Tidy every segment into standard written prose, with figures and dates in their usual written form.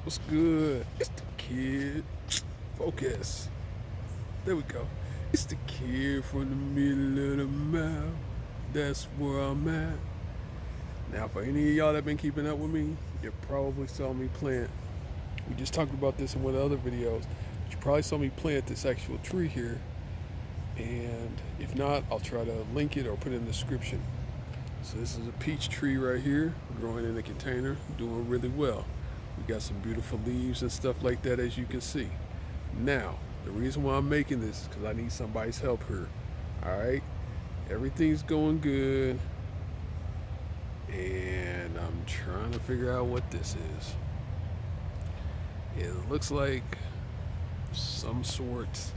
What's good? It's the kid. Focus. There we go. It's the kid from the middle of the mile. That's where I'm at. Now, for any of y'all that been keeping up with me, you probably saw me plant. We just talked about this in one of the other videos. But you probably saw me plant this actual tree here. And if not, I'll try to link it or put it in the description. So this is a peach tree right here, growing in a container, doing really well. We got some beautiful leaves and stuff like that, as you can see. Now, the reason why I'm making this is because I need somebody's help here. Alright? Everything's going good. And I'm trying to figure out what this is. It looks like some sort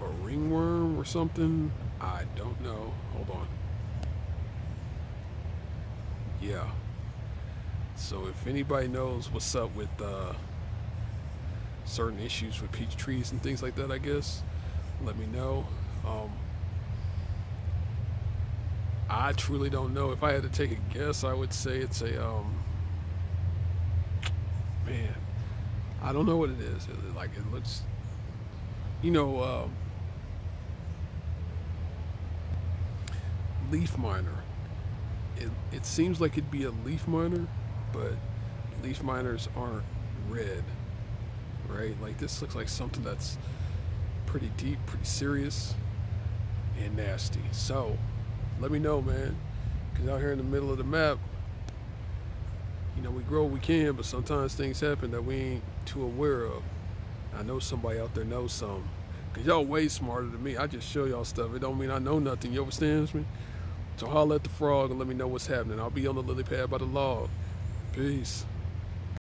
of a ringworm or something. I don't know. Hold on. Yeah. So if anybody knows what's up with certain issues with peach trees and things like that, I guess, let me know. I truly don't know. If I had to take a guess, I would say it's a man, I don't know what it is. It looks, leaf miner. It seems like it'd be a leaf miner, but leaf miners aren't red, right? Like, this looks like something that's pretty deep, pretty serious, and nasty. So let me know, man, because out here in the middle of the map, we grow what we can, but sometimes things happen that we ain't too aware of. I know somebody out there knows something, because y'all way smarter than me. I just show y'all stuff. It don't mean I know nothing. You understand me? So holler at the frog and let me know what's happening. I'll be on the lily pad by the log. Peace.